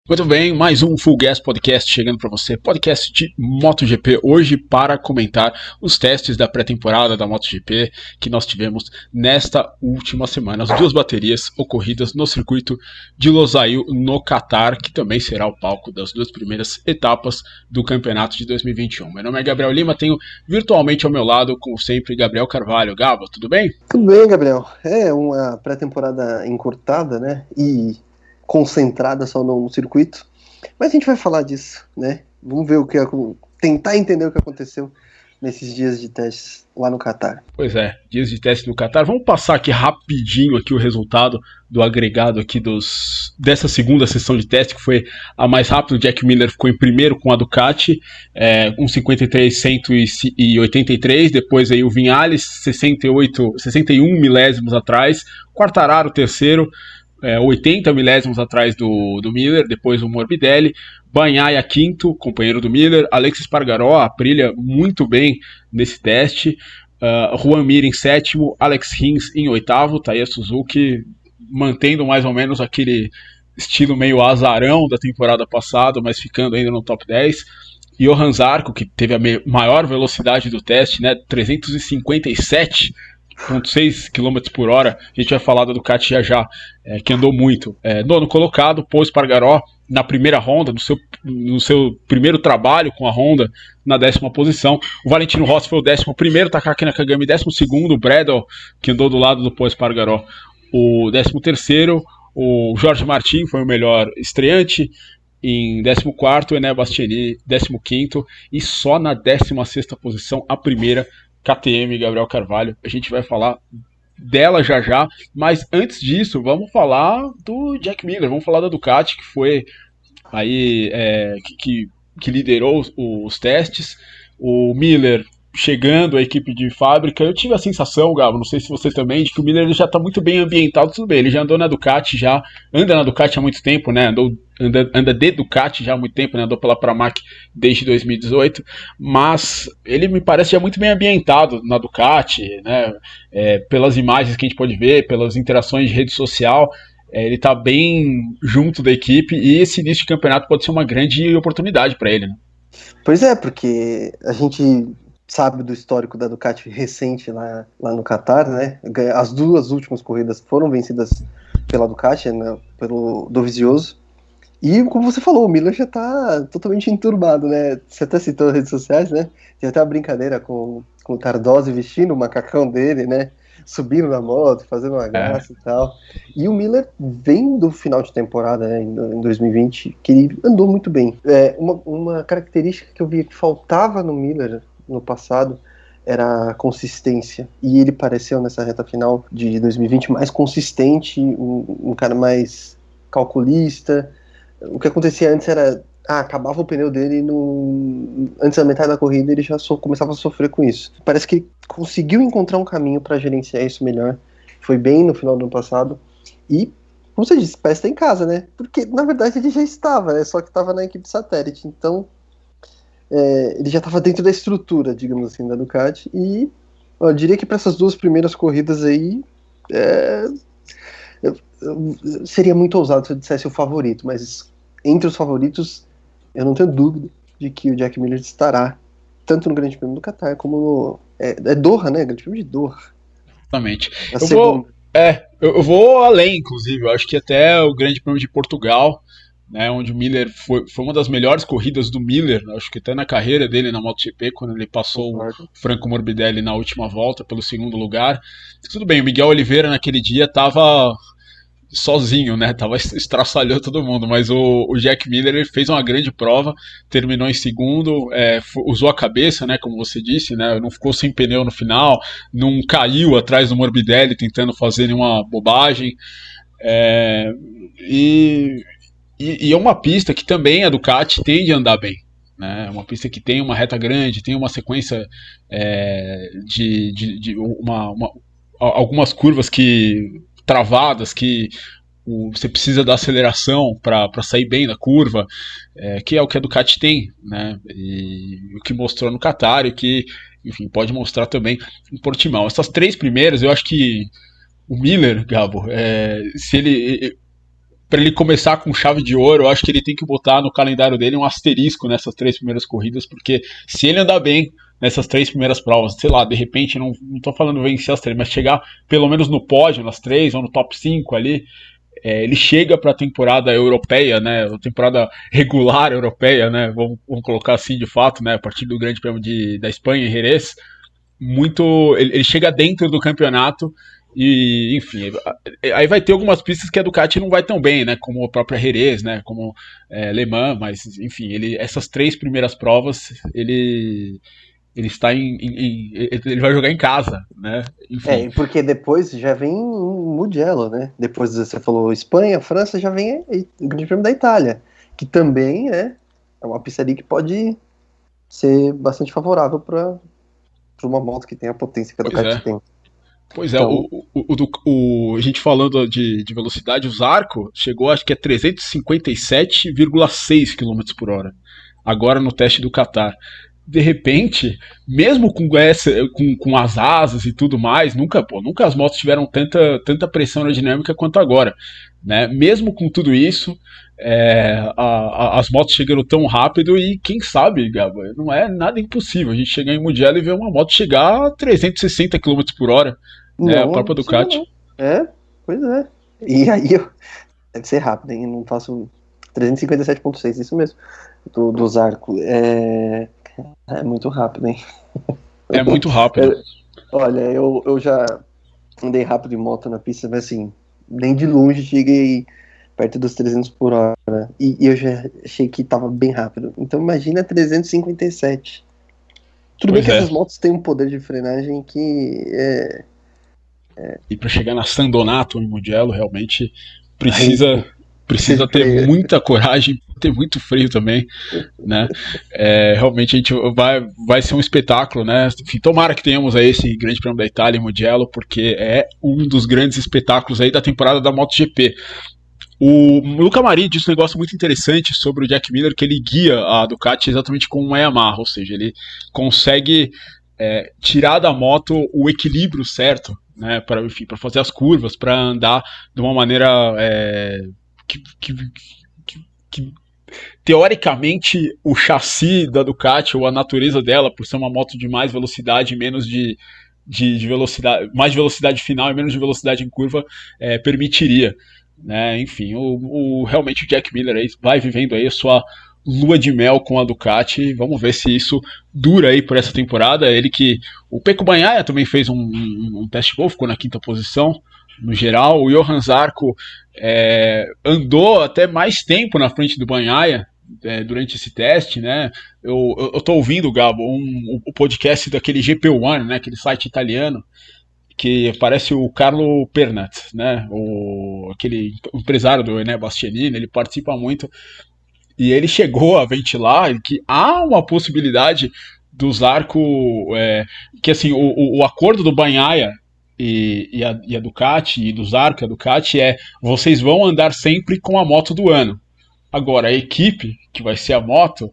Muito bem, mais um Full Gas Podcast chegando para você, podcast de MotoGP, hoje para comentar os testes da pré-temporada da MotoGP que nós tivemos nesta última semana. As duas baterias ocorridas no circuito de Losail, no Catar, que também será o palco das duas primeiras etapas do campeonato de 2021. Meu nome é Gabriel Lima, tenho virtualmente ao meu lado, como sempre, Gabriel Carvalho. Gabo, tudo bem? Tudo bem, Gabriel. É uma pré-temporada encurtada, né? E concentrada só no circuito. Mas a gente vai falar disso, né? Vamos ver tentar entender o que aconteceu nesses dias de testes lá no Catar. Pois é, dias de teste no Catar. Vamos passar aqui rapidinho aqui o resultado do agregado aqui dessa segunda sessão de teste, que foi a mais rápida. O Jack Miller ficou em primeiro com a Ducati, 1:53,183. Depois aí o Viñales, 61 milésimos atrás. Quartararo, terceiro, 80 milésimos atrás do Miller. Depois o Morbidelli. Bagnaia, quinto, companheiro do Miller. Aleix Espargaró, Aprilia, muito bem nesse teste. Juan Mir em sétimo. Alex Rins em oitavo. Taiya Suzuki mantendo mais ou menos aquele estilo meio azarão da temporada passada, mas ficando ainda no top 10. Johan Zarco, que teve a maior velocidade do teste, né, 357,6 km por hora. A gente vai falar da Ducati já, que andou muito. Nono colocado, Pol Espargaró, na primeira Honda, no seu primeiro trabalho com a Honda, na 10ª posição. O Valentino Rossi foi o 11º, Takaki Nakagami 12º, o Bradle, que andou do lado do Pol Espargaró, o 13º. O Jorge Martin foi o melhor estreante, em 14º, o Enea Bastianini 15º, e só na 16ª posição a primeira KTM, Gabriel Carvalho. A gente vai falar dela já, mas antes disso, vamos falar do Jack Miller, vamos falar da Ducati, que foi aí que liderou os testes. O Miller chegando à equipe de fábrica, eu tive a sensação, Gabo, não sei se você também, de que o Miller ele já está muito bem ambientado. Tudo bem, ele já andou na Ducati, anda na Ducati há muito tempo, né? Anda de Ducati já há muito tempo, né? Andou pela Pramac desde 2018, mas ele me parece já muito bem ambientado na Ducati, né? Pelas imagens que a gente pode ver, pelas interações de rede social, ele está bem junto da equipe, e esse início de campeonato pode ser uma grande oportunidade para ele, né? Pois é, porque a gente sabe do histórico da Ducati recente lá no Catar, né? As duas últimas corridas foram vencidas pela Ducati, né? Pelo Dovizioso. E como você falou, o Miller já tá totalmente enturbado, né? Você até citou as redes sociais, né? Tem até uma brincadeira com o Tardosi vestindo o macacão dele, né? Subindo na moto, fazendo uma graça e tal. E o Miller vem do final de temporada, né, em 2020, que ele andou muito bem. Uma característica que eu via que faltava no Miller no passado era a consistência. E ele pareceu nessa reta final de 2020 mais consistente, um cara mais calculista. O que acontecia antes era acabava o pneu dele antes da metade da corrida, ele já começava a sofrer com isso. Parece que ele conseguiu encontrar um caminho para gerenciar isso melhor. Foi bem no final do ano passado. E, como você disse, parece estar em casa, né? Porque, na verdade, ele já estava, né? Só que estava na equipe satélite. Então, ele já estava dentro da estrutura, digamos assim, da Ducati. E eu diria que para essas duas primeiras corridas aí, seria muito ousado se eu dissesse o favorito, mas entre os favoritos, eu não tenho dúvida de que o Jack Miller estará tanto no Grande Prêmio do Catar como no Doha, né? Grande Prêmio de Doha. Exatamente. Eu vou além, inclusive. Eu acho que até o Grande Prêmio de Portugal, né, onde o Miller foi uma das melhores corridas do Miller, acho que até na carreira dele na MotoGP, quando ele passou o Franco Morbidelli na última volta pelo segundo lugar. Tudo bem, o Miguel Oliveira naquele dia estava sozinho, né? Estraçalhou todo mundo, mas o Jack Miller ele fez uma grande prova, terminou em segundo, usou a cabeça, né? Como você disse, né? Não ficou sem pneu no final, não caiu atrás do Morbidelli tentando fazer nenhuma bobagem. E é uma pista que também a Ducati tende a andar bem. É uma pista que tem uma reta grande, tem uma sequência de algumas curvas travadas, que você precisa da aceleração para sair bem da curva, que é o que a Ducati tem, né? E o que mostrou no Qatar e que, enfim, pode mostrar também em Portimão. Essas três primeiras, eu acho que o Miller, Gabo, se ele para ele começar com chave de ouro, eu acho que ele tem que botar no calendário dele um asterisco nessas 3 primeiras corridas, porque se ele andar bem nessas 3 primeiras provas, sei lá, de repente, não tô falando vencer as 3, mas chegar pelo menos no pódio, nas 3 ou no top 5 ali, ele chega para a temporada europeia, né, a temporada regular europeia, né, vamos colocar assim de fato, né, a partir do Grande Prêmio da Espanha em Jerez, ele chega dentro do campeonato e, enfim, aí vai ter algumas pistas que a Ducati não vai tão bem, né, como a própria Jerez, né, como Le Mans, mas, enfim, essas 3 primeiras provas, ele está ele vai jogar em casa, né, enfim. Porque depois já vem Mugello, né, depois você falou Espanha, França, já vem o Grande Prêmio da Itália, que também é uma pista ali que pode ser bastante favorável para uma moto que tem a potência que a Ducati tem. Pois é, então, a gente falando de velocidade, o Zarco chegou, acho que é 357,6 km por hora, agora no teste do Qatar. De repente, mesmo com as asas e tudo mais, nunca as motos tiveram tanta pressão aerodinâmica quanto agora. Né? Mesmo com tudo isso, as motos chegando tão rápido e quem sabe, Gabo, não é nada impossível a gente chegar em Mugello e ver uma moto chegar a 360 km por hora. Né? A própria Ducati. Pois é. E aí, deve ser rápido, hein? Eu não faço 357,6, isso mesmo. Do Zarco. É muito rápido, hein? É muito rápido. Olha, eu já andei rápido em moto na pista, mas assim, nem de longe cheguei perto dos 300 por hora. E eu já achei que tava bem rápido. Então imagina 357. Tudo bem que essas motos têm um poder de frenagem que E para chegar na San Donato em Mugello, realmente precisa ter muita coragem, ter muito freio também, né? Realmente a gente vai ser um espetáculo, né? Enfim, tomara que tenhamos aí esse Grande Prêmio da Itália em Mugello, porque é um dos grandes espetáculos aí da temporada da MotoGP. O Luca Marini disse um negócio muito interessante sobre o Jack Miller, que ele guia a Ducati exatamente como uma Yamaha, ou seja, ele consegue tirar da moto o equilíbrio certo, né, para fazer as curvas, para andar de uma maneira que teoricamente o chassi da Ducati ou a natureza dela, por ser uma moto de mais velocidade e menos de velocidade, mais de velocidade final e menos de velocidade em curva, permitiria. Né? Enfim, realmente o Jack Miller aí vai vivendo aí a sua lua de mel com a Ducati. Vamos ver se isso dura aí por essa temporada. O Pecco Bagnaia também fez um teste bom, ficou na 5ª posição no geral. O Johan Zarco andou até mais tempo na frente do Bagnaia durante esse teste, né? Eu tô ouvindo, Gabo, o podcast daquele GP1, né? Aquele site italiano, que parece o Carlo Pernat, né? Aquele empresário do Enea Bastianini, ele participa muito. E ele chegou a ventilar que há uma possibilidade do Zarco, que assim, o acordo do Bagnaia e a Ducati, e do Zarco e a Ducati vocês vão andar sempre com a moto do ano. Agora, a equipe, que vai ser a moto,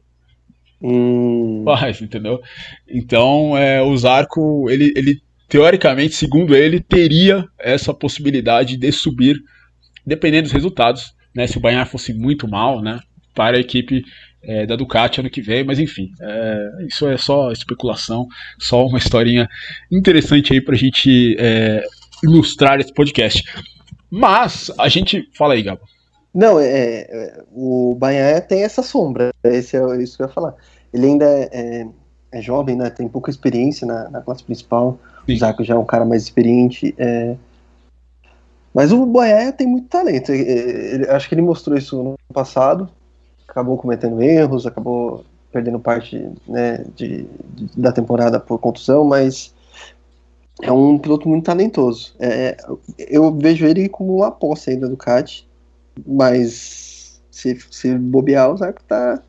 faz, entendeu? Então, o Zarco, ele teoricamente, segundo ele, teria essa possibilidade de subir, dependendo dos resultados, né? Se o Bagnaia fosse muito mal, né? Para a equipe da Ducati ano que vem, mas enfim, isso é só especulação, só uma historinha interessante aí pra gente ilustrar esse podcast. Mas a gente... Fala aí, Gabo. Não, o Bagnaia tem essa sombra, isso que eu ia falar. Ele ainda é jovem, né? Tem pouca experiência na classe principal. Sim. O Zarco já é um cara mais experiente. Mas o Bagnaia tem muito talento. Acho que ele mostrou isso no ano passado. Acabou cometendo erros, acabou perdendo parte, né, da temporada por contusão, mas é um piloto muito talentoso. Eu vejo ele como uma aposta ainda do Ducati, mas se bobear, o Zarco tá...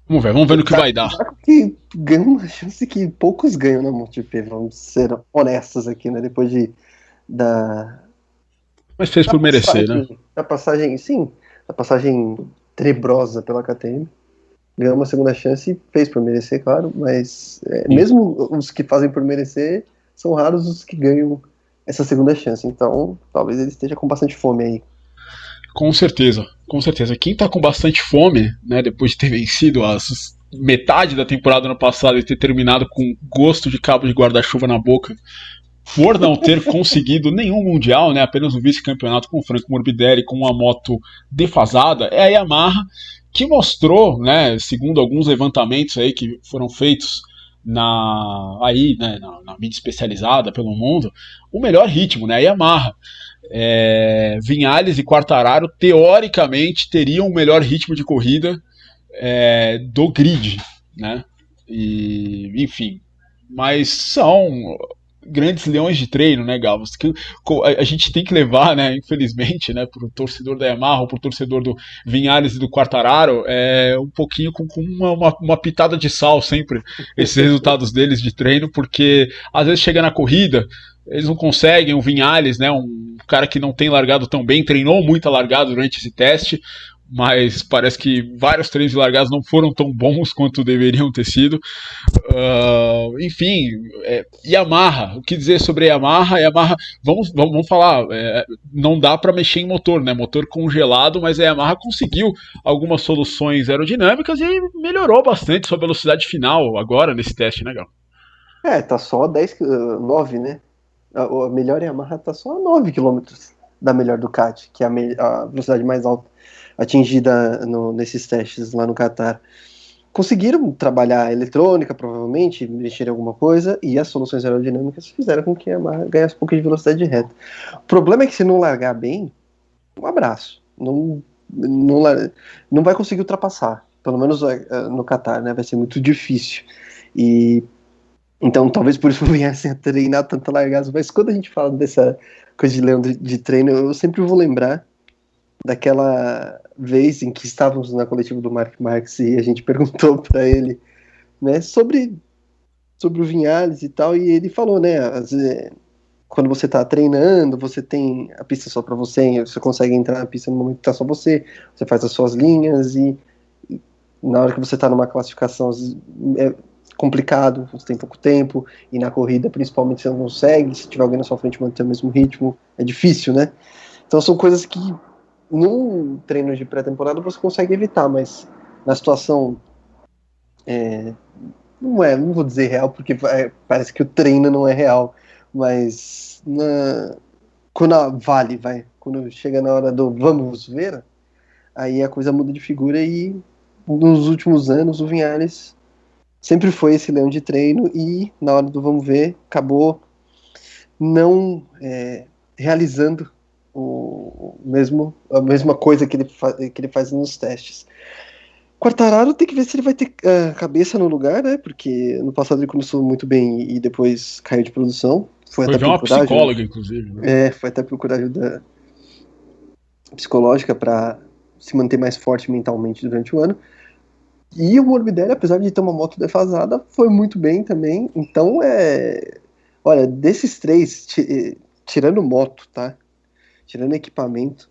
Vamos ver no que vai dar. O Zarco que ganha uma chance que poucos ganham na MotoGP, vamos ser honestos aqui, né, depois Mas fez por merecer, né? Da passagem tenebrosa pela KTM, ganhou uma segunda chance e fez por merecer, claro, mas mesmo os que fazem por merecer, são raros os que ganham essa segunda chance, então talvez ele esteja com bastante fome aí. Com certeza, com certeza. Quem tá com bastante fome, né, depois de ter vencido as metade da temporada ano passado e ter terminado com gosto de cabo de guarda-chuva na boca, por não ter conseguido nenhum mundial, né, apenas um vice-campeonato com o Franco Morbidelli com uma moto defasada, é a Yamaha que mostrou, né, segundo alguns levantamentos aí que foram feitos na mídia especializada pelo mundo, o melhor ritmo, né, a Yamaha. Vinhales e Quartararo teoricamente teriam o melhor ritmo de corrida do grid, né? E, enfim, mas são grandes leões de treino, né, Galvas? Que a gente tem que levar, né, infelizmente, né, para o torcedor da Yamaha ou para o torcedor do Vinhales e do Quartararo, um pouquinho com uma pitada de sal sempre, esses resultados deles de treino, porque às vezes chega na corrida, eles não conseguem, o Vinhales, né, um cara que não tem largado tão bem, treinou muito a largada durante esse teste, mas parece que vários treinos de largadas não foram tão bons quanto deveriam ter sido. Enfim, Yamaha, o que dizer sobre a Yamaha? Yamaha, vamos falar, não dá para mexer em motor, né? Motor congelado, mas a Yamaha conseguiu algumas soluções aerodinâmicas e melhorou bastante sua velocidade final agora nesse teste, né, Gal? Tá só 9, né? A melhor Yamaha tá só a 9 km da melhor Ducati, que é a velocidade mais alta atingida nesses testes lá no Qatar. Conseguiram trabalhar a eletrônica, provavelmente, mexer em alguma coisa, e as soluções aerodinâmicas fizeram com que a Yamaha ganhasse um pouco de velocidade de reta. O problema é que se não largar bem, um abraço. Não vai conseguir ultrapassar, pelo menos no Qatar, né? Vai ser muito difícil. Então, talvez por isso não viessem a treinar tanta largada, mas quando a gente fala dessa coisa de leão de treino, eu sempre vou lembrar daquela vez em que estávamos na coletiva do Mark Marques e a gente perguntou para ele, né, sobre o Vinhales e tal, e ele falou, né, quando você está treinando, você tem a pista só para você consegue entrar na pista no momento que está só você faz as suas linhas e na hora que você está numa classificação é complicado, você tem pouco tempo, e na corrida principalmente você não consegue, se tiver alguém na sua frente manter o mesmo ritmo, é difícil, né? Então são coisas que num treino de pré-temporada você consegue evitar, mas na situação não vou dizer real, porque parece que o treino não é real, mas quando chega na hora do vamos ver, aí a coisa muda de figura, e nos últimos anos o Vinhales sempre foi esse leão de treino, e na hora do vamos ver acabou não realizando a mesma coisa que ele faz nos testes. Quartararo tem que ver se ele vai ter a cabeça no lugar, né? Porque no passado ele começou muito bem e depois caiu de produção. Foi até ver uma psicóloga, inclusive. Né? Foi até procurar ajuda psicológica para se manter mais forte mentalmente durante o ano. E o Morbidelli, apesar de ter uma moto defasada, foi muito bem também. Então, olha, desses três, tirando moto, tá? Tirando equipamento,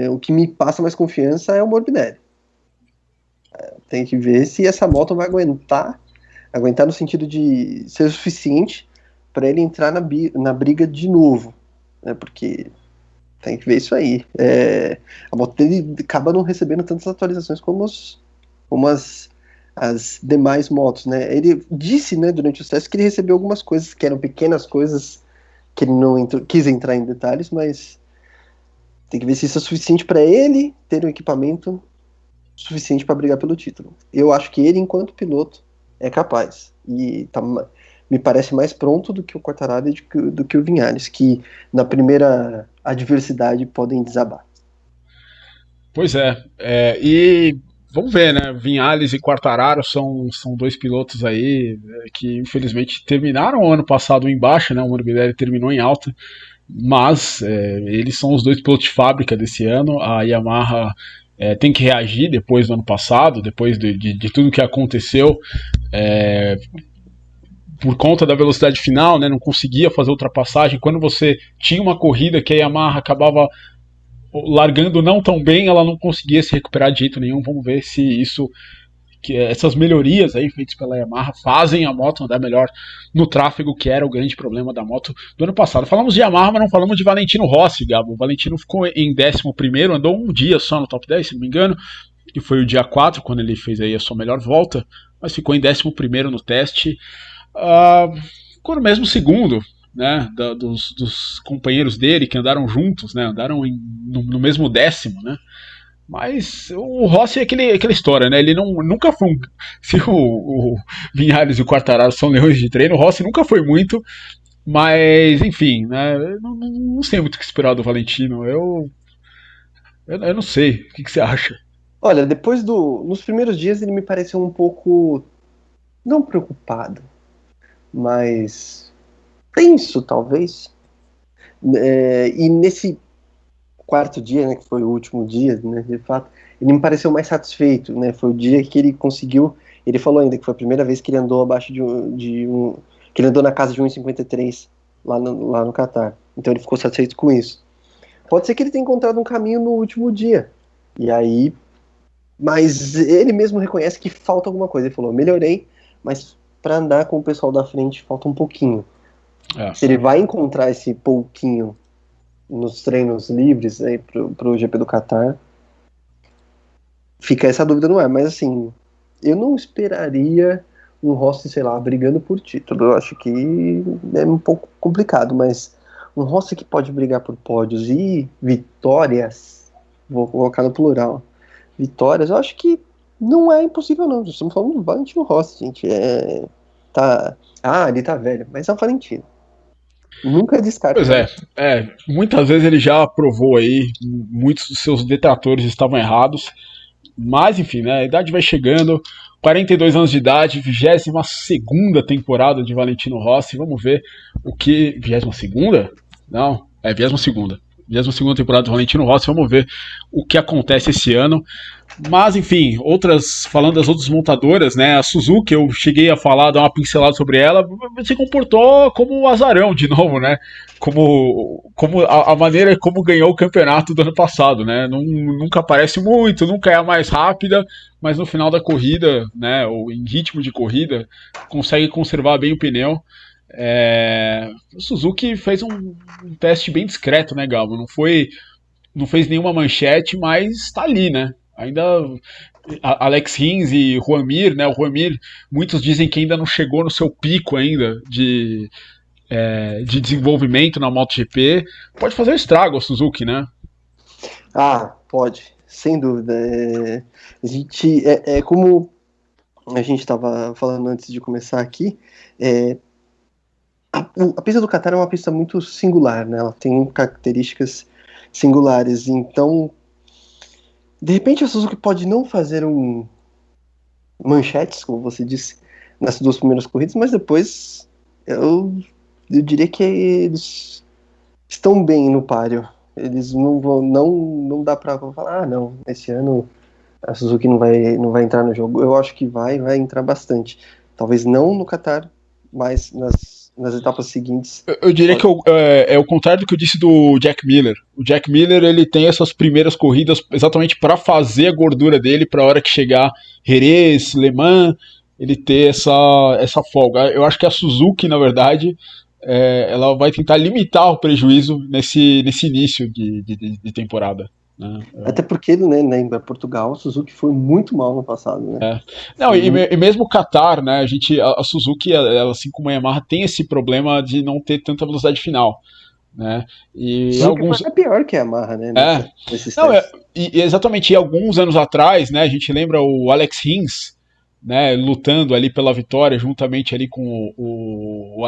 o que me passa mais confiança é o Morbidelli. Tem que ver se essa moto vai aguentar no sentido de ser o suficiente para ele entrar na briga de novo, né? Porque tem que ver isso aí. A moto dele acaba não recebendo tantas atualizações como as demais motos, né? Ele disse, né, durante os testes que ele recebeu algumas coisas que eram pequenas coisas que ele não quis entrar em detalhes, mas tem que ver se isso é suficiente para ele ter um equipamento suficiente para brigar pelo título. Eu acho que ele, enquanto piloto, é capaz. E me parece mais pronto do que o Quartararo e do que o Vinhales, que na primeira adversidade podem desabar. Pois e vamos ver, né? Vinhales e Quartararo são dois pilotos aí que infelizmente terminaram o ano passado em baixa, né? O Morbidelli terminou em alta, mas eles são os dois pilotos de fábrica desse ano. A Yamaha tem que reagir depois do ano passado, depois de tudo que aconteceu, por conta da velocidade final, né, não conseguia fazer ultrapassagem. Quando você tinha uma corrida que a Yamaha acabava largando não tão bem, ela não conseguia se recuperar de jeito nenhum. Vamos ver se isso que essas melhorias aí feitas pela Yamaha fazem a moto andar melhor no tráfego, que era o grande problema da moto do ano passado. Falamos de Yamaha, mas não falamos de Valentino Rossi, Gabo. O Valentino ficou em 11º, andou um dia só no top 10, se não me engano, que foi o dia 4, quando ele fez aí a sua melhor volta, mas ficou em 11º no teste. Ficou no mesmo segundo, né, dos companheiros dele que andaram juntos, né, andaram no mesmo 10º, né. Mas o Rossi é aquela história, né? Ele nunca foi um. Se o Vinhares e o Quartararo são leões de treino, o Rossi nunca foi muito. Mas, enfim, né? Eu não sei muito o que esperar do Valentino. Eu não sei. O que você acha? Olha, nos primeiros dias ele me pareceu um pouco, não preocupado, mas tenso, talvez. E nesse quarto dia, né, que foi o último dia, né, de fato, ele me pareceu mais satisfeito, né, foi o dia que ele conseguiu, ele falou ainda que foi a primeira vez que ele andou abaixo que ele andou na casa de 1,53 lá no Catar, então ele ficou satisfeito com isso. Pode ser que ele tenha encontrado um caminho no último dia, e aí, mas ele mesmo reconhece que falta alguma coisa, ele falou, melhorei, mas para andar com o pessoal da frente falta um pouquinho. Se ele vai encontrar esse pouquinho nos treinos livres aí pro GP do Catar, fica essa dúvida no ar, mas assim, eu não esperaria um Rossi, sei lá, brigando por título. Eu acho que é um pouco complicado, mas um Rossi que pode brigar por pódios e vitórias, vou colocar no plural, vitórias, eu acho que não é impossível não. Estamos falando do Valentino Rossi, gente. Ele tá velho, mas é o Valentino. Nunca descarta. Pois muitas vezes ele já provou aí, muitos dos seus detratores estavam errados, mas enfim, né, a idade vai chegando, 42 anos de idade, 22ª temporada de Valentino Rossi, vamos ver o que... 22ª? Não, 22ª. 22ª temporada do Valentino Rossi, vamos ver o que acontece esse ano. Mas, enfim, falando das outras montadoras, né, a Suzuki, eu cheguei a dar uma pincelada sobre ela, se comportou como um azarão de novo, né, como a maneira como ganhou o campeonato do ano passado, né, nunca aparece muito, nunca é a mais rápida, mas no final da corrida, né, ou em ritmo de corrida, consegue conservar bem o pneu. O Suzuki fez um teste bem discreto, né, Gabo, não fez nenhuma manchete, mas tá ali, né. Ainda Alex Rins e Juan Mir, né? O Juan Mir, muitos dizem que ainda não chegou no seu pico ainda de desenvolvimento na MotoGP. Pode fazer estrago a Suzuki, né? Pode, sem dúvida. A gente, como a gente estava falando antes de começar aqui, a pista do Qatar é uma pista muito singular, né? Ela tem características singulares, então de repente a Suzuki pode não fazer manchetes, como você disse, nas 2 primeiras corridas, mas depois eu diria que eles estão bem no páreo. Eles não dá pra falar, não, esse ano a Suzuki não vai entrar no jogo. Eu acho que vai entrar bastante. Talvez não no Qatar, mas nas etapas seguintes. Eu diria que é o contrário do que eu disse do Jack Miller. O Jack Miller, ele tem essas primeiras corridas exatamente para fazer a gordura dele para a hora que chegar Jerez, Le Mans, ele ter essa folga. Eu acho que a Suzuki, na verdade, ela vai tentar limitar o prejuízo nesse início de temporada. Até porque, né, em Portugal, a Suzuki foi muito mal no passado, né? Não, e mesmo o Qatar, né, a Suzuki, ela, assim como a Yamaha, tem esse problema de não ter tanta velocidade final, né? E é pior que a Yamaha, né? Exatamente, e alguns anos atrás, né, a gente lembra o Alex Rins, né, lutando ali pela vitória juntamente ali com o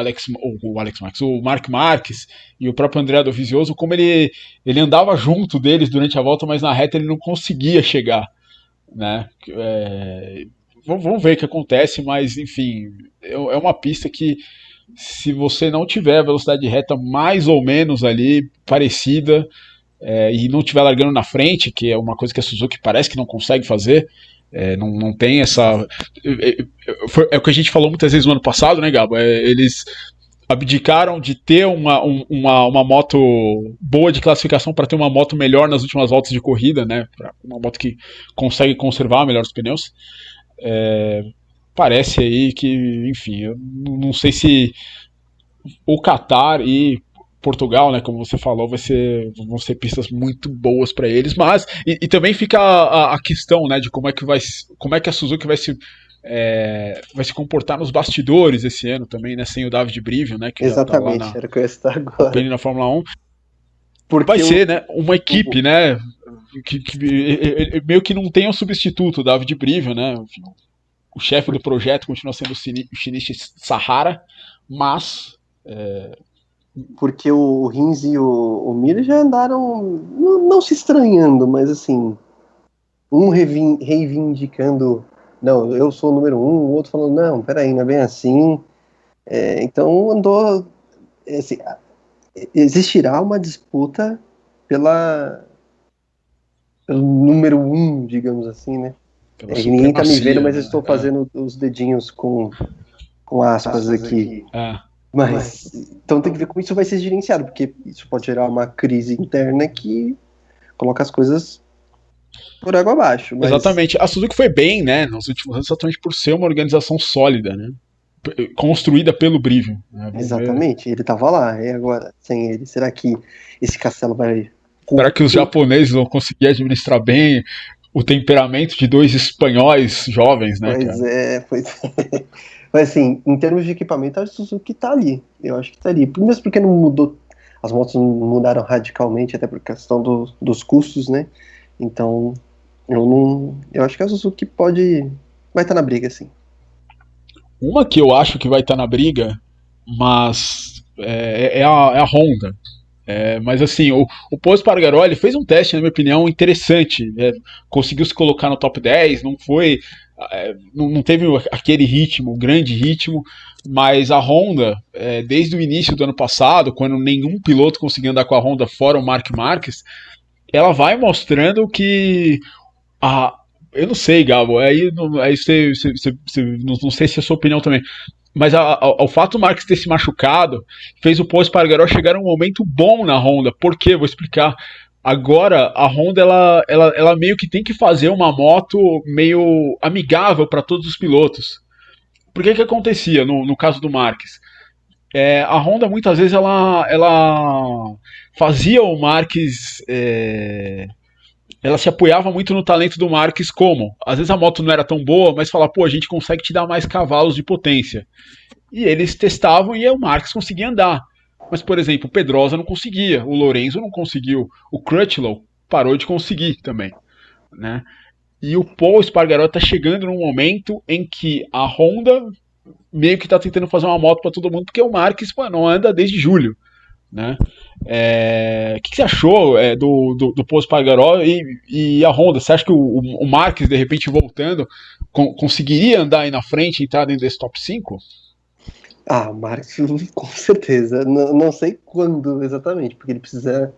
Marc Marques e o próprio André Dovizioso, como ele andava junto deles durante a volta, mas na reta ele não conseguia chegar, né? Vamos ver o que acontece, mas enfim, é uma pista que, se você não tiver a velocidade de reta mais ou menos ali parecida, e não estiver largando na frente, que é uma coisa que a Suzuki parece que não consegue fazer, não tem essa... É o que a gente falou muitas vezes no ano passado, né, Gabo? Eles abdicaram de ter uma moto boa de classificação para ter uma moto melhor nas últimas voltas de corrida, né? Uma moto que consegue conservar melhor os pneus. Parece aí que, enfim, eu não sei se o Qatar e Portugal, né, como você falou, vão ser pistas muito boas para eles, mas e também fica a questão, né, de como é que a Suzuki vai se comportar nos bastidores esse ano também, né, sem o David Brivio, né, que já tá lá Exatamente, era o que eu ia citar na agora. Alpine na Fórmula 1, vai Porque ser, né, uma o- equipe, né, meio que não tem um substituto, o David Brivio, né, o chefe do projeto continua sendo o Shinichi Sahara, mas porque o Rins e o Mir já andaram, não se estranhando, mas assim, um reivindicando, não, eu sou o número um, o outro falando, não, peraí, não é bem assim. Então andou, assim, existirá uma disputa pela, pelo número um, digamos assim, né? pela Que ninguém tá me vendo, supremacia, mas eu né? estou fazendo os dedinhos com aspas aqui. É. Mas, então tem que ver como isso vai ser gerenciado, porque isso pode gerar uma crise interna que coloca as coisas por água abaixo, mas Exatamente. A Suzuki foi bem, né, nos últimos anos, exatamente por ser uma organização sólida, né? Construída pelo Brivio. Né? Vamos ver. exatamente, ele tava lá, e agora, sem ele, será que esse castelo vai... Será que os japoneses vão conseguir administrar bem o temperamento de dois espanhóis jovens, né, Pois cara? é, pois é. Mas assim, em termos de equipamento, a Suzuki tá ali, eu acho que tá ali, mesmo porque não mudou, as motos não mudaram radicalmente, até por questão dos custos, né, então eu acho que a Suzuki vai estar na briga, assim. Uma que eu acho que vai estar na briga, mas é a Honda. Mas assim, o Pô Espargaró ele fez um teste, na minha opinião, interessante. Conseguiu se colocar no top 10, não foi. Não teve aquele ritmo, grande ritmo, mas a Honda, desde o início do ano passado, quando nenhum piloto conseguia andar com a Honda fora o Marc Marques, ela vai mostrando que a, eu não sei, Gabo, aí não sei se é a sua opinião também, mas o fato do Marques ter se machucado fez o Paul Espargaró chegar a um momento bom na Honda. Por quê? Vou explicar. Agora, a Honda ela meio que tem que fazer uma moto meio amigável para todos os pilotos. Por que acontecia no caso do Marques? A Honda muitas vezes ela fazia o Marques ela se apoiava muito no talento do Marques como? Às vezes a moto não era tão boa, mas falava, pô, a gente consegue te dar mais cavalos de potência. E eles testavam e o Marques conseguia andar. Mas, por exemplo, o Pedrosa não conseguia, o Lorenzo não conseguiu, o Crutchlow parou de conseguir também, né? E o Paul Espargaró está chegando num momento em que a Honda meio que está tentando fazer uma moto para todo mundo, porque o Marques não anda desde julho, né? O que você achou do Paul Espargaró e a Honda? Você acha que o Marques, de repente, voltando, conseguiria andar aí na frente e entrar dentro desse top 5? Ah, o Marx, com certeza. Não sei quando exatamente, porque ele precisa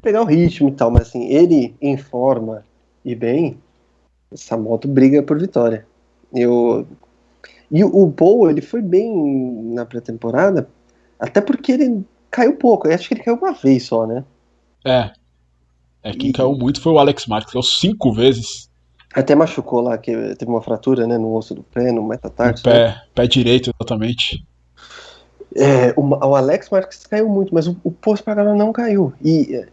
pegar o ritmo e tal, mas assim, ele em forma e bem, essa moto briga por vitória. Eu... E o Paul, ele foi bem na pré-temporada, até porque ele caiu pouco. Eu acho que ele caiu uma vez só, né? É, quem caiu E muito foi o Alex Marques, caiu 5 vezes até machucou lá, que teve uma fratura, né, no osso do pé, no no metatarso, né? pé direito, exatamente. O Alex Marques caiu muito, mas o Paul Espargaró não caiu. E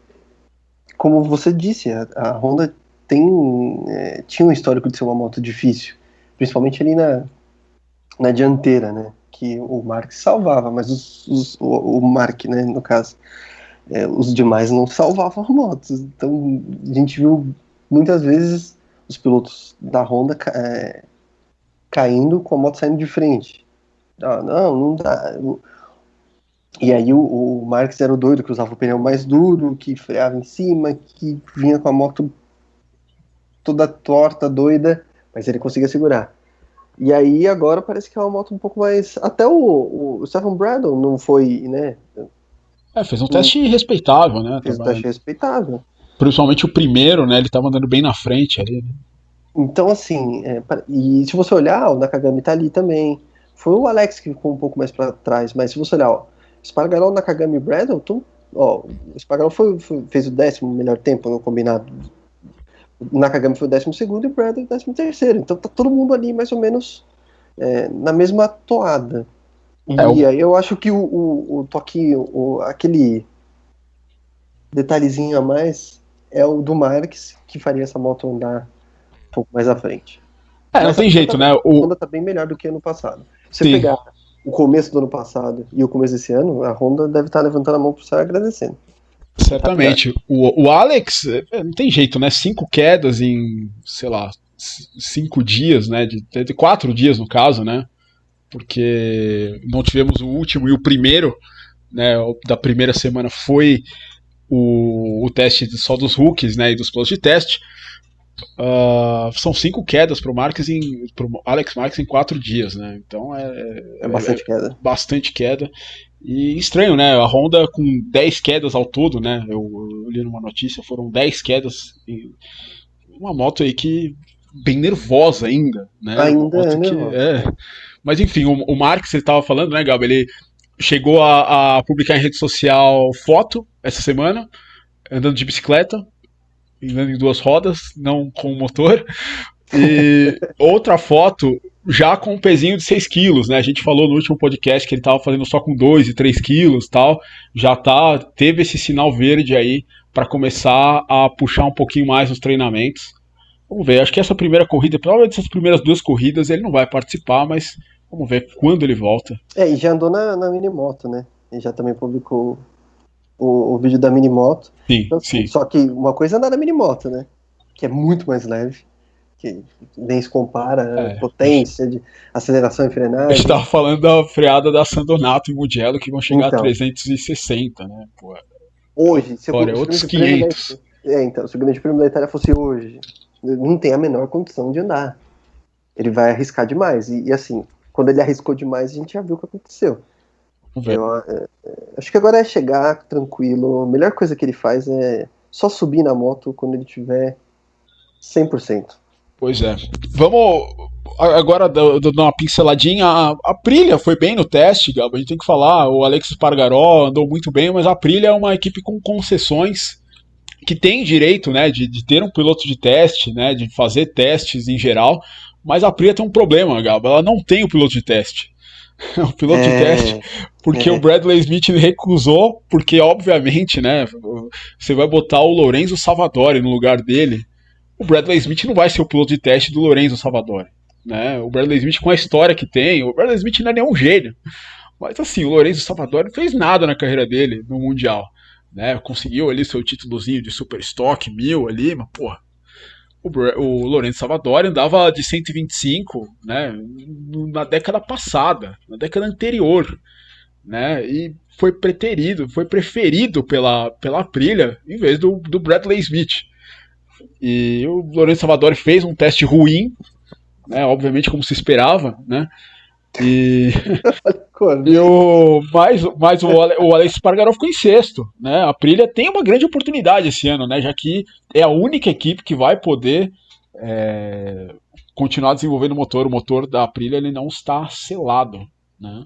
como você disse, a Honda tinha um histórico de ser uma moto difícil, principalmente ali na dianteira, né? Que o Mark salvava, mas o Mark, né, no caso, os demais não salvavam motos. Então a gente viu muitas vezes os pilotos da Honda caindo com a moto saindo de frente. Ah, não dá. E aí o Marx era o doido que usava o pneu mais duro, que freava em cima, que vinha com a moto toda torta, doida, mas ele conseguia segurar. E aí agora parece que é uma moto um pouco mais. Até o Stephen Bradle não foi, né? Fez um Não teste respeitável, né? fez o teste respeitável. Principalmente o primeiro, né? Ele tava andando bem na frente ali, né? Então, assim, e se você olhar, o Nakagami tá ali também. Foi o Alex que ficou um pouco mais para trás, mas se você olhar, ó, Espargaró, Nakagami e Bradle, ó, o Espargaró fez o 10º melhor tempo no combinado. O Nakagami foi o 12º e o Bradley o 13º. Então tá todo mundo ali mais ou menos na mesma toada. E aí eu acho que o toquinho, aquele detalhezinho a mais é o do Marques, que faria essa moto andar um pouco mais à frente. Não tem jeito, né? A Honda tá bem melhor do que ano passado. Se você pegar o começo do ano passado e o começo desse ano, a Honda deve estar levantando a mão pro céu agradecendo. Certamente. O Alex, não tem jeito, né? 5 quedas em, sei lá, 5 dias, né? De 4 dias no caso, né? Porque não tivemos o último e o primeiro, né? Da primeira semana foi o teste só dos rookies, né? E dos pilotos de teste. São 5 quedas pro Alex Marques em 4 dias, né? Então é bastante queda. Bastante queda. E estranho, né? A Honda com 10 quedas ao todo, né? Eu li numa notícia, foram 10 quedas. Uma moto aí que bem nervosa ainda, né? Mas enfim, o Marques, ele estava falando, né, Gabi? Ele chegou a publicar em rede social foto essa semana, andando de bicicleta, andando em 2 rodas, não com motor. E outra foto já com um pezinho de 6 quilos, né? A gente falou no último podcast que ele estava fazendo só com 2 e 3 quilos e tal. Já teve esse sinal verde aí para começar a puxar um pouquinho mais os treinamentos. Vamos ver, acho que essa primeira corrida, provavelmente essas primeiras 2 corridas ele não vai participar, mas vamos ver quando ele volta. E já andou na Minimoto, né? Ele já também publicou o vídeo da Minimoto. Sim, então, sim. Só que uma coisa é andar na Minimoto, né? Que é muito mais leve. Que nem se compara, potência, de aceleração e frenagem. A gente tava falando da freada da Sandonato e Mugello, que vão chegar a 360, né? Pô, hoje, se outros 500. Então, se o Grande Prêmio da Itália fosse hoje, não tem a menor condição de andar. Ele vai arriscar demais. E assim, quando ele arriscou demais, a gente já viu o que aconteceu. Acho que agora é chegar tranquilo. A melhor coisa que ele faz é só subir na moto quando ele tiver 100%. Pois é. Vamos agora dar uma pinceladinha. A Aprilia foi bem no teste, Gabo. A gente tem que falar. O Alex Espargaró andou muito bem, mas a Aprilia é uma equipe com concessões que tem direito, né, de ter um piloto de teste, né, de fazer testes em geral. Mas a Aprilia tem um problema, Gabo. Ela não tem o piloto de teste. O piloto de teste, porque o Bradley Smith recusou, porque obviamente, né, você vai botar o Lorenzo Savadori no lugar dele. O Bradley Smith não vai ser o piloto de teste do Lorenzo Savadori, né? O Bradley Smith, com a história que tem, o Bradley Smith não é nenhum gênio, mas assim, o Lorenzo Savadori não fez nada na carreira dele no Mundial, né? Conseguiu ali seu títulozinho de Super Stock 1000 ali, mas porra, o Lorenzo Savadori andava de 125, né? Na década passada, na década anterior, né? E foi preferido pela Aprilia em vez do Bradley Smith. E o Lorenzo Savadori fez um teste ruim, né, obviamente como se esperava, né? Mas o Alex Espargaró ficou em 6º, né? A Aprilia tem uma grande oportunidade esse ano, né? Já que é a única equipe que vai poder continuar desenvolvendo o motor. O motor da Aprilia ele não está selado, né?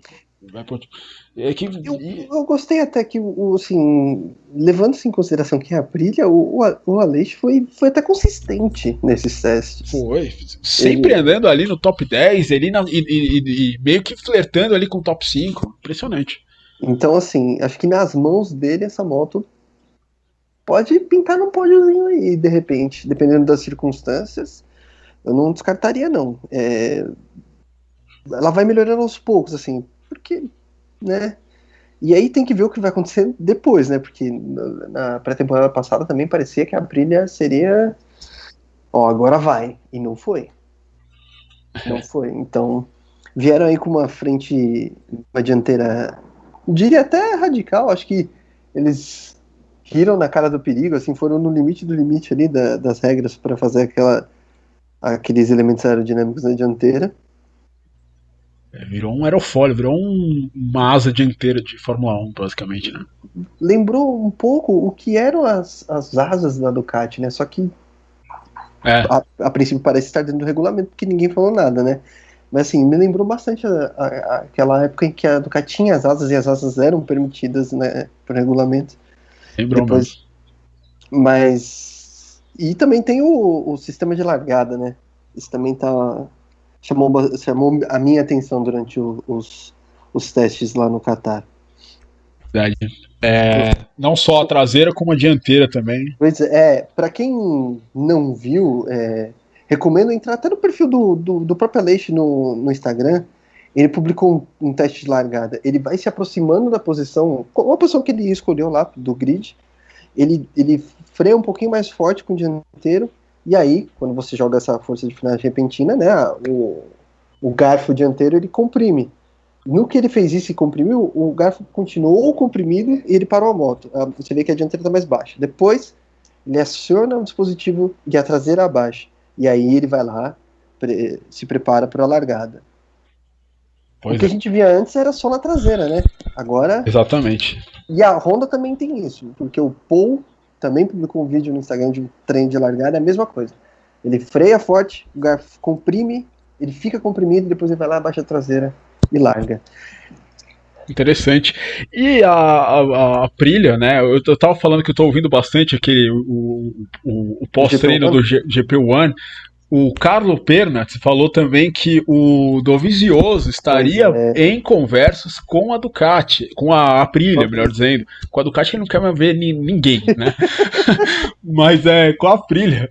Eu gostei até que, assim, levando-se em consideração que a Aprilia, o Aleix foi até consistente nesses testes. Foi, sempre andando ali no top 10 e meio que flertando ali com o top 5, impressionante. Então, assim, acho que nas mãos dele essa moto pode pintar num pódiozinho aí, de repente, dependendo das circunstâncias, eu não descartaria não. Ela vai melhorando aos poucos, assim, porque, né? E aí tem que ver o que vai acontecer depois, né? Porque na pré-temporada passada também parecia que a Aprilia seria, agora vai, e não foi. Não foi. Então, vieram aí com uma dianteira, diria até radical. Acho que eles riram na cara do perigo, assim, foram no limite do limite ali das regras para fazer aqueles elementos aerodinâmicos na dianteira. Virou um aerofólio, virou uma asa dianteira de Fórmula 1, basicamente, né? Lembrou um pouco o que eram as asas da Ducati, né? Só que a princípio parece estar dentro do regulamento, porque ninguém falou nada, né? Mas assim, me lembrou bastante aquela época em que a Ducati tinha as asas e as asas eram permitidas, né, por regulamento. Lembrou mesmo. Mas E também tem o sistema de largada, né? Isso também chamou a minha atenção durante os testes lá no Catar. Verdade. Não só a traseira, como a dianteira também. Pois para quem não viu, recomendo entrar até no perfil do próprio Aleix no Instagram. Ele publicou um teste de largada. Ele vai se aproximando da posição, uma posição que ele escolheu lá do grid. Ele freia um pouquinho mais forte com o dianteiro. E aí, quando você joga essa força de frenagem repentina, né, o garfo dianteiro ele comprime. No que ele fez isso e comprimiu, o garfo continuou comprimido e ele parou a moto. Você vê que a dianteira está mais baixa. Depois, ele aciona o dispositivo e a traseira abaixa. E aí ele vai lá, se prepara para a largada. Pois o que a gente via antes era só na traseira, né? Agora... Exatamente. E a Honda também tem isso, porque o Paul também publicou um vídeo no Instagram de um trem de largada, é a mesma coisa. Ele freia forte, o garfo comprime, ele fica comprimido, depois ele vai lá, abaixa a traseira e larga. Interessante. E a Aprilia, né? Eu tava falando que eu tô ouvindo bastante o pós-treino do GP1. O Carlo Pernat falou também que o Dovizioso estaria em conversas com a Ducati, com a Aprilia, melhor dizendo. Com a Ducati ele não quer mais ver ninguém, né? Mas com a Aprilia.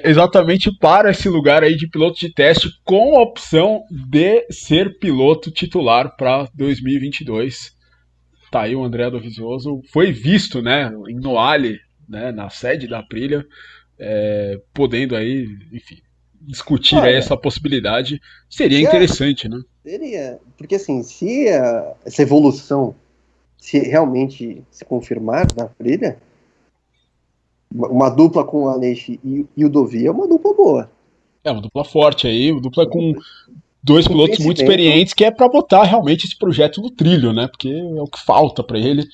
Exatamente para esse lugar aí de piloto de teste, com a opção de ser piloto titular para 2022. Tá aí o André Dovizioso. Foi visto, né, em Noale, né, na sede da Aprilia. Podendo aí, enfim, discutir aí essa possibilidade, seria interessante, né? Seria, porque assim, se essa evolução se realmente se confirmar na Aprilia, uma dupla com o Aleix e o Dovi é uma dupla boa. Uma dupla forte aí, uma dupla com dois pilotos muito experientes, que é para botar realmente esse projeto no trilho, né? Porque é o que falta para ele,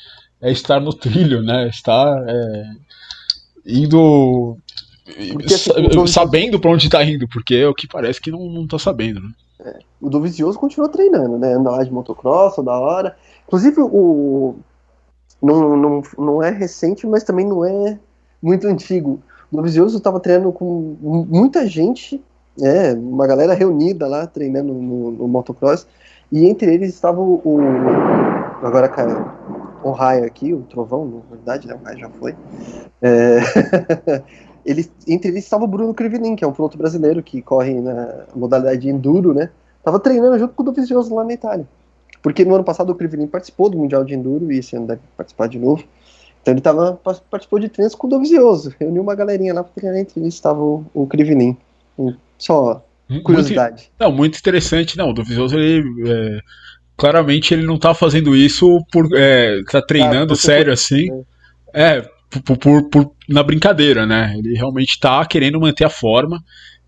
é estar no trilho, né? Estar indo... Porque, assim, sabendo para onde está indo, porque é o que parece que não tá sabendo, né? O Dovizioso continua treinando, né? Anda lá de motocross toda hora. Inclusive, não é recente, mas também não é muito antigo. O Dovizioso estava treinando com muita gente, uma galera reunida lá, treinando no motocross, e entre eles estava agora caiu o raio aqui, o trovão, na verdade, né? O raio já foi. Entre eles estava o Bruno Crivellin, que é um piloto brasileiro que corre na modalidade de enduro, né? Tava treinando junto com o Dovizioso lá na Itália. Porque no ano passado o Crivellin participou do Mundial de Enduro e esse ano deve participar de novo. Então ele participou de treinos com o Dovizioso. Reuniu uma galerinha lá para treinar, entre eles estava o Crivellin. Só curiosidade. Muito interessante. Não, o Dovizioso, ele, claramente ele não tá fazendo isso tá treinando sério assim. Na brincadeira, né? Ele realmente tá querendo manter a forma.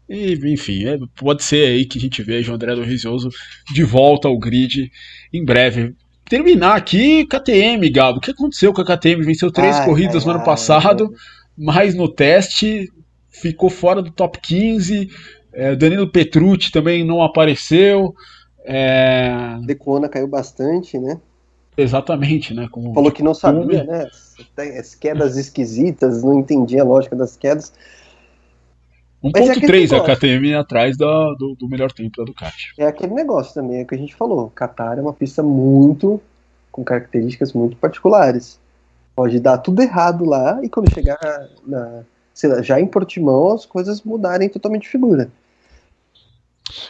E, enfim, pode ser aí que a gente veja o André Dovizioso de volta ao grid em breve. Terminar aqui, KTM, Gabo. O que aconteceu com a KTM? Venceu 3 corridas no ano passado, mas no teste ficou fora do top 15. Danilo Petrucci também não apareceu. Decona caiu bastante, né? Exatamente, né? Falou que não sabia, né? As quedas esquisitas, não entendia a lógica das quedas. 1.3 a KTM atrás do melhor tempo da Ducati. É aquele negócio também, é o que a gente falou. Qatar é uma pista com características muito particulares. Pode dar tudo errado lá e quando chegar já em Portimão as coisas mudarem totalmente de figura.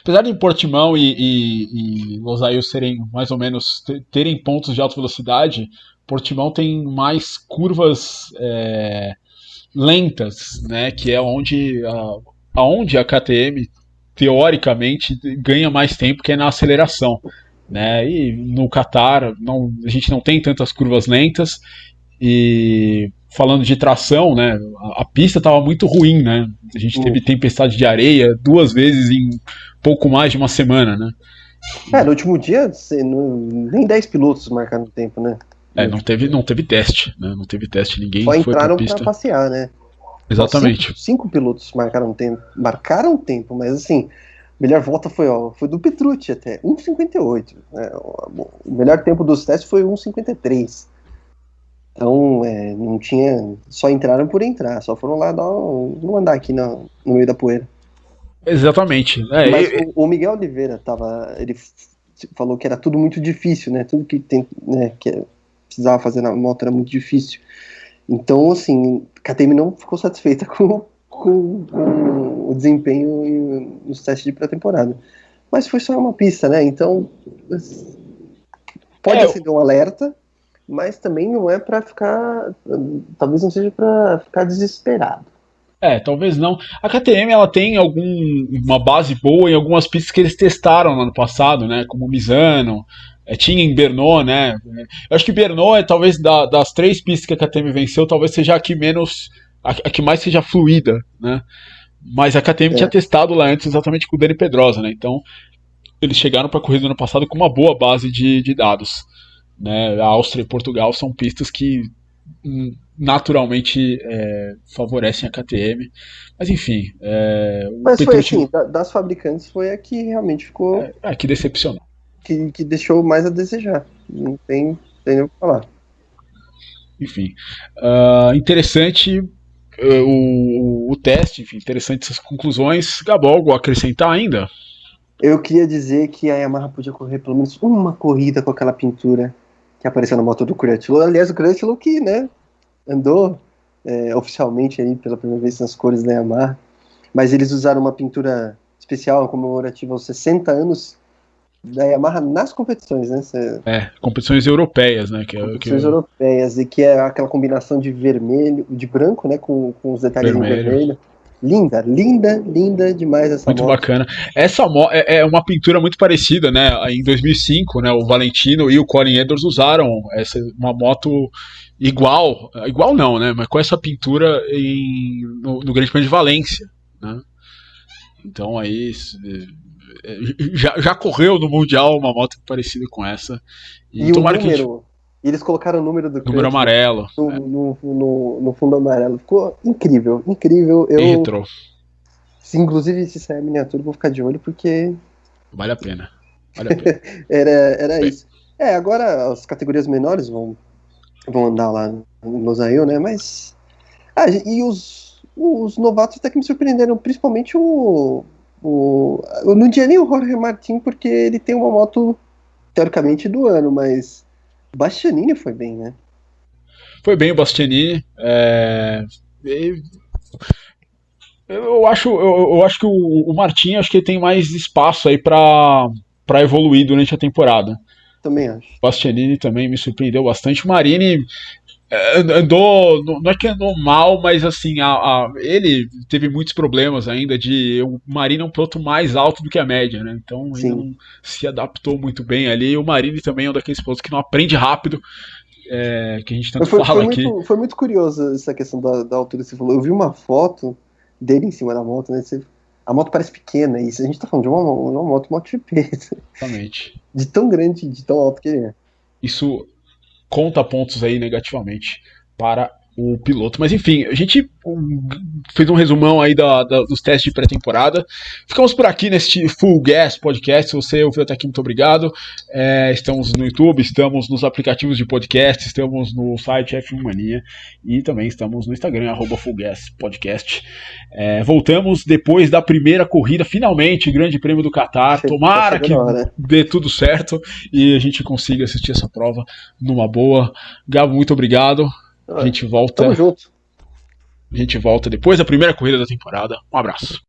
Apesar de Portimão e Losail serem mais ou menos terem pontos de alta velocidade, Portimão tem mais curvas lentas, né, que é onde a KTM teoricamente ganha mais tempo, que é na aceleração, né? E no Qatar a gente não tem tantas curvas lentas. E falando de tração, né, a pista estava muito ruim, né? A gente teve tempestade de areia 2 vezes em pouco mais de uma semana, né? No último dia nem 10 pilotos marcaram tempo, né? Não teve teste, né? Não teve teste, ninguém só foi entraram para passear, né? Exatamente. 5 pilotos marcaram tempo, mas assim, a melhor volta foi do Petrucci até, 1,58. Né? O melhor tempo dos testes foi 1,53. Então, não tinha. Só entraram por entrar, só foram lá não andar aqui no meio da poeira. Exatamente. Mas o Miguel Oliveira ele falou que era tudo muito difícil, né? Tudo que tem, né, precisava fazer na moto era muito difícil. Então, assim, a KTM não ficou satisfeita com o desempenho nos testes de pré-temporada. Mas foi só uma pista, né? Então, pode acender um alerta, mas também não é para ficar. Talvez não seja para ficar desesperado. Talvez não. A KTM ela tem uma base boa em algumas pistas que eles testaram no ano passado, né? Como Misano, tinha em Brno, né? Eu acho que Brno é talvez das 3 pistas que a KTM venceu, talvez seja a que menos, a que mais seja fluida, né? Mas a KTM tinha testado lá antes exatamente com o Dani Pedrosa, né? Então eles chegaram para a corrida do ano passado com uma boa base de dados, né? A Áustria e Portugal são pistas que naturalmente favorecem a KTM, mas enfim. Mas foi assim, das fabricantes foi a que realmente ficou. Que decepcionou. Que deixou mais a desejar. Não tem nem o que falar. Enfim. Interessante o teste, enfim, interessante essas conclusões. Gabol, algo a acrescentar ainda? Eu queria dizer que a Yamaha podia correr pelo menos uma corrida com aquela pintura que apareceu na moto do Crutchlow. Aliás, o Crutchlow que, né, andou oficialmente aí pela primeira vez nas cores da Yamaha, mas eles usaram uma pintura especial comemorativa aos 60 anos da Yamaha nas competições, né? Competições europeias, né? Competições europeias, e que é aquela combinação de vermelho, de branco, né, com os detalhes em vermelho. Linda, linda, linda demais essa muito moto. Muito bacana. Essa moto é uma pintura muito parecida, né? Em 2005, né, o Valentino e o Colin Edwards usaram uma moto igual não, né? Mas com essa pintura no Grande Prêmio de Valência, né? Então aí já correu no Mundial uma moto parecida com essa. E o número, eles colocaram o número do número amarelo no fundo amarelo. Ficou incrível, incrível. Retrô. Inclusive, se sair a miniatura, eu vou ficar de olho, porque vale a pena. Vale a pena. era isso. Agora as categorias menores vão andar lá no Zail, né? Mas. E os novatos até que me surpreenderam, principalmente eu não diria nem o Jorge Martin, porque ele tem uma moto, teoricamente, do ano, mas o Bastianini foi bem, né? Foi bem o Bastianini. Eu acho que o Martin, acho que ele tem mais espaço aí para evoluir durante a temporada. Também acho. O Bastianini também me surpreendeu bastante. O Marini andou, não é que andou mal, mas assim, ele teve muitos problemas ainda o Marini é um piloto mais alto do que a média, né? Então ele não se adaptou muito bem ali. O Marini também é um daqueles pilotos que não aprende rápido, que a gente tanto fala aqui. Foi muito curioso essa questão da altura que você falou. Eu vi uma foto dele em cima da moto, né? A moto parece pequena, e isso a gente tá falando de uma moto MotoGP. Exatamente. De tão grande, de tão alto que ele é. Isso conta pontos aí negativamente para o piloto. Mas enfim, a gente fez um resumão aí dos testes de pré-temporada. Ficamos por aqui neste Full Gas Podcast. Se você ouviu até aqui, muito obrigado. Estamos no YouTube, estamos nos aplicativos de podcast, estamos no site F1 Mania e também estamos no Instagram, @FullGasPodcast. Voltamos depois da primeira corrida, finalmente, Grande Prêmio do Qatar. Tomara que dê tudo certo e a gente consiga assistir essa prova numa boa. Gabo, muito obrigado. A gente volta. Tamo junto. A gente volta depois da primeira corrida da temporada. Um abraço.